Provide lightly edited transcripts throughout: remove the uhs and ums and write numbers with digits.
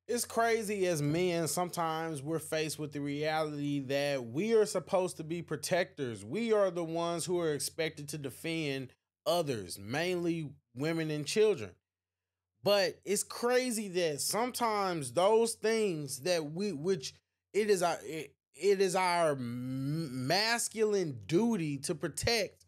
It's crazy as men, sometimes we're faced with the reality that we are supposed to be protectors. We are the ones who are expected to defend others, mainly women and children. But it's crazy that sometimes those things that which it is our masculine duty to protect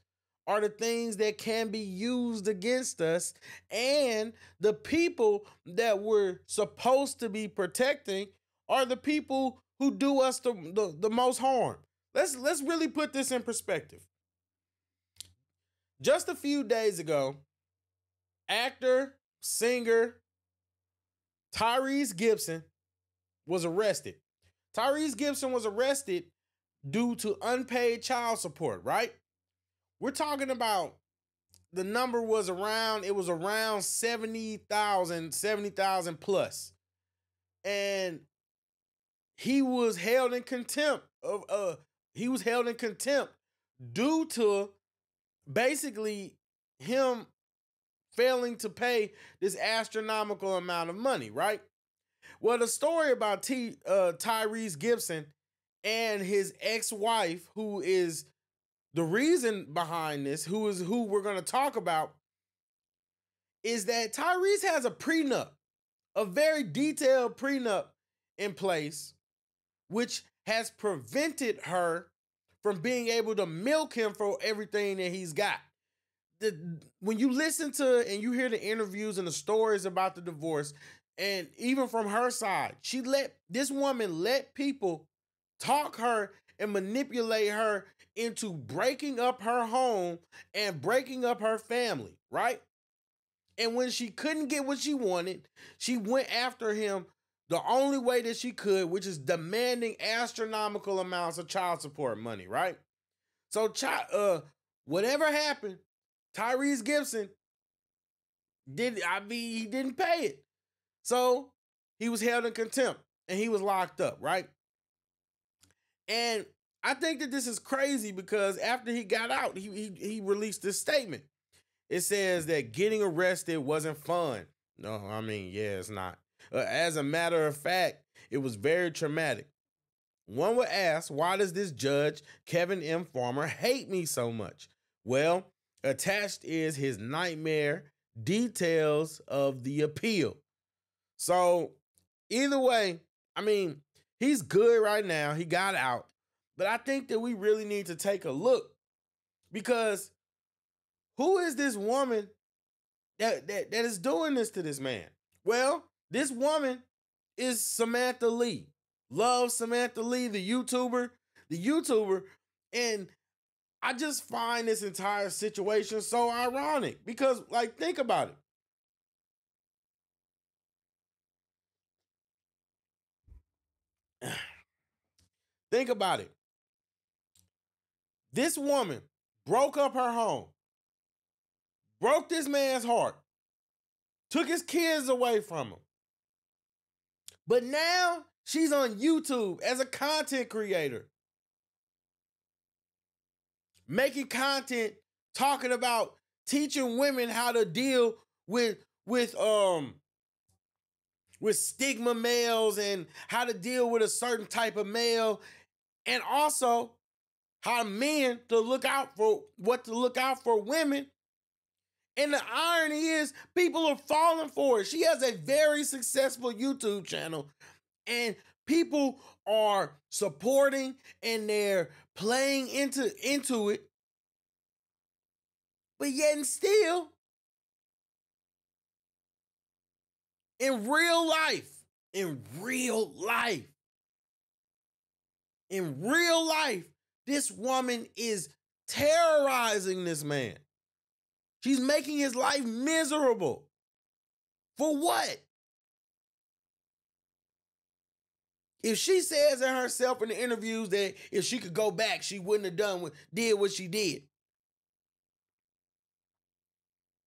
are the things that can be used against us, and the people that we're supposed to be protecting are the people who do us the most harm. Let's really put this in perspective. Just a few days ago, actor, singer Tyrese Gibson was arrested. Tyrese Gibson was arrested due to unpaid child support, right? We're talking about the number was around 70,000 plus. And he was held in contempt due to basically him failing to pay this astronomical amount of money, right? Well, the story about Tyrese Gibson and his ex-wife, who is the reason behind this, who we're going to talk about, is that Tyrese has a prenup, a very detailed prenup in place, which has prevented her from being able to milk him for everything that he's got. When you listen to and you hear the interviews and the stories about the divorce, and even from her side, this woman let people talk her and manipulate her into breaking up her home and breaking up her family, right? And when she couldn't get what she wanted, she went after him the only way that she could, which is demanding astronomical amounts of child support money, right? So whatever happened, Tyrese Gibson he didn't pay it. So he was held in contempt and he was locked up, right? And I think that this is crazy because after he got out, he released this statement. It says that getting arrested wasn't fun. No, I mean, yeah, it's not. As a matter of fact, it was very traumatic. One would ask, why does this judge, Kevin M. Farmer, hate me so much? Well, attached is his nightmare details of the appeal. So either way, I mean, he's good right now. He got out. But I think that we really need to take a look, because who is this woman that is doing this to this man? Well, this woman is Samantha Lee. Love Samantha Lee, the YouTuber. And I just find this entire situation so ironic because, like, think about it. Think about it. This woman broke up her home, broke this man's heart, took his kids away from him. But now she's on YouTube as a content creator, making content talking about teaching women how to deal with stigma males and how to deal with a certain type of male, and also how men to look out for women. And the irony is people are falling for it. She has a very successful YouTube channel and people are supporting and they're playing into it. But yet and still, in real life, this woman is terrorizing this man. She's making his life miserable. For what? If she says in herself in the interviews that if she could go back, she wouldn't have did what she did.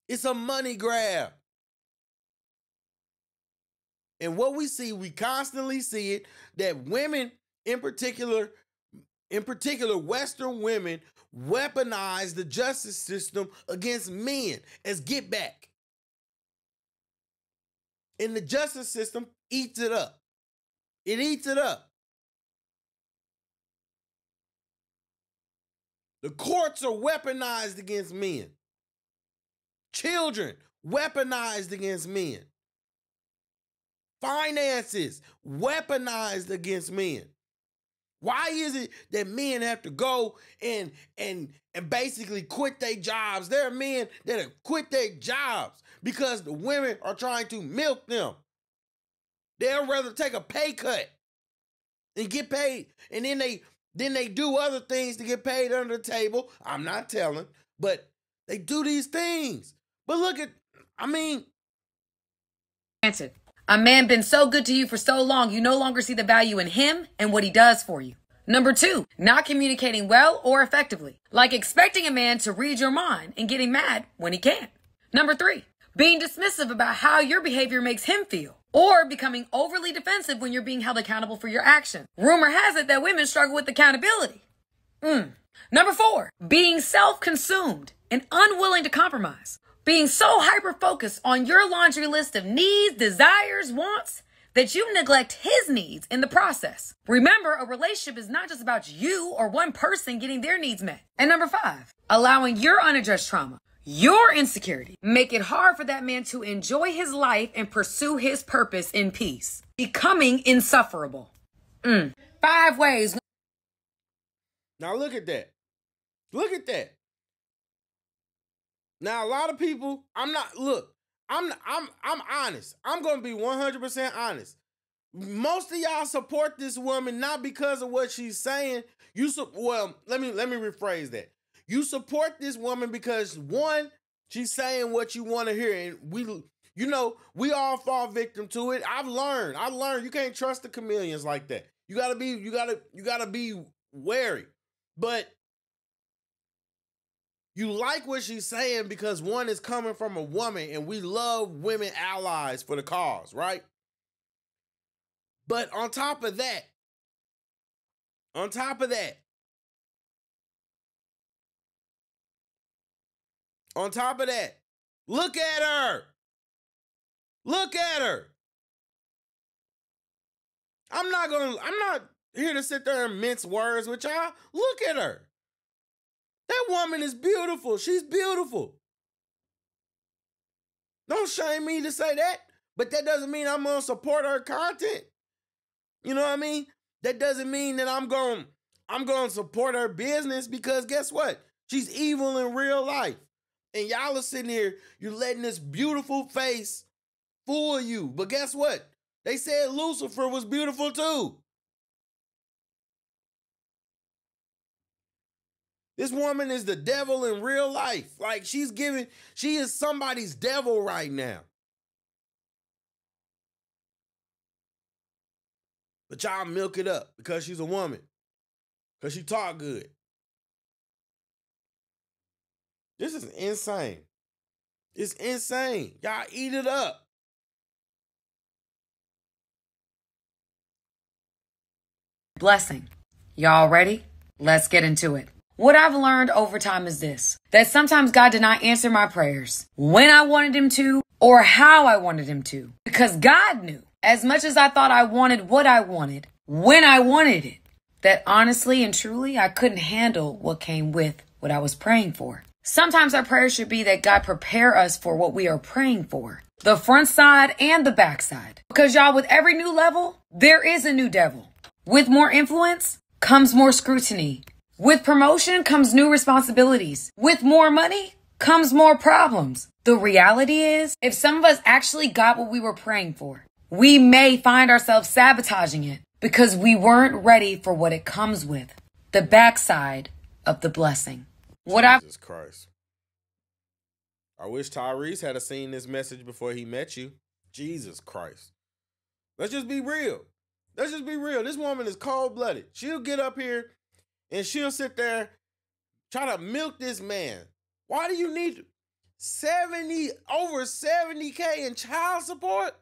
It's a money grab. And what we constantly see it, that women in particular Western women weaponize the justice system against men as get back. And the justice system eats it up. It eats it up. The courts are weaponized against men. Children weaponized against men. Finances weaponized against men. Why is it that men have to go and basically quit their jobs? There are men that have quit their jobs because the women are trying to milk them. They'll rather take a pay cut and get paid, and then they do other things to get paid under the table. I'm not telling, but they do these things. But look at, I mean, a man been so good to you for so long, you no longer see the value in him and what he does for you. Number 2, not communicating well or effectively, like expecting a man to read your mind and getting mad when he can't. Number 3, being dismissive about how your behavior makes him feel, or becoming overly defensive when you're being held accountable for your actions. Rumor has it that women struggle with accountability. Number 4, being self-consumed and unwilling to compromise. Being so hyper-focused on your laundry list of needs, desires, wants, that you neglect his needs in the process. Remember, a relationship is not just about you or one person getting their needs met. And number 5, allowing your unaddressed trauma, your insecurity, make it hard for that man to enjoy his life and pursue his purpose in peace. Becoming insufferable. 5 ways. Now look at that. Look at that. Now a lot of people, I'm honest. I'm going to be 100% honest. Most of y'all support this woman not because of what she's saying. Let me rephrase that. You support this woman because, one, she's saying what you want to hear, and we all fall victim to it. I've learned you can't trust the chameleons like that. You gotta be wary. But you like what she's saying because, one, is coming from a woman, and we love women allies for the cause, right? But on top of that, look at her. Look at her. I'm not here to sit there and mince words with y'all. Look at her. That woman is beautiful. She's beautiful. Don't shame me to say that, but that doesn't mean I'm going to support her content. You know what I mean? That doesn't mean that I'm going to support her business, because guess what? She's evil in real life. And y'all are sitting here, you're letting this beautiful face fool you. But guess what? They said Lucifer was beautiful too. This woman is the devil in real life. Like, she is somebody's devil right now. But y'all milk it up because she's a woman. Because she talk good. This is insane. It's insane. Y'all eat it up. Blessing. Y'all ready? Let's get into it. What I've learned over time is this: that sometimes God did not answer my prayers when I wanted him to or how I wanted him to, because God knew, as much as I thought I wanted what I wanted, when I wanted it, that honestly and truly I couldn't handle what came with what I was praying for. Sometimes our prayers should be that God prepare us for what we are praying for, the front side and the back side. Because y'all, with every new level, there is a new devil. With more influence comes more scrutiny. With promotion comes new responsibilities. With more money comes more problems. The reality is, if some of us actually got what we were praying for, we may find ourselves sabotaging it because we weren't ready for what it comes with, the backside of the blessing. Jesus Christ. I wish Tyrese had seen this message before he met you. Jesus Christ. Let's just be real. This woman is cold-blooded. She'll get up here and she'll sit there, try to milk this man. Why do you need over 70K in child support?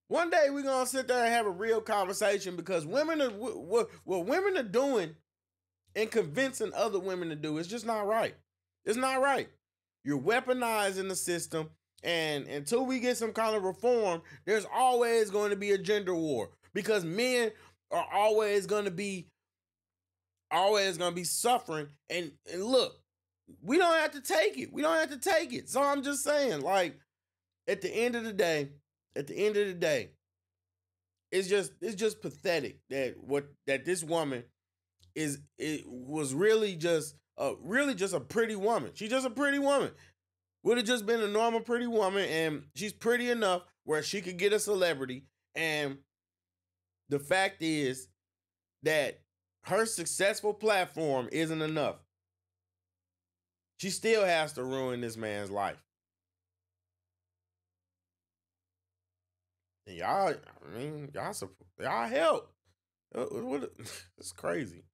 One day we're going to sit there and have a real conversation, because women are what women are doing and convincing other women to do is just not right. It's not right. You're weaponizing the system. And until we get some kind of reform, there's always going to be a gender war because men are always going to be suffering. And look, we don't have to take it. We don't have to take it. So I'm just saying, like, at the end of the day, it's just pathetic that this woman was really just a pretty woman. She's just a pretty woman. Would have just been a normal pretty woman, and she's pretty enough where she could get a celebrity. And the fact is that her successful platform isn't enough. She still has to ruin this man's life. And y'all help. It's crazy.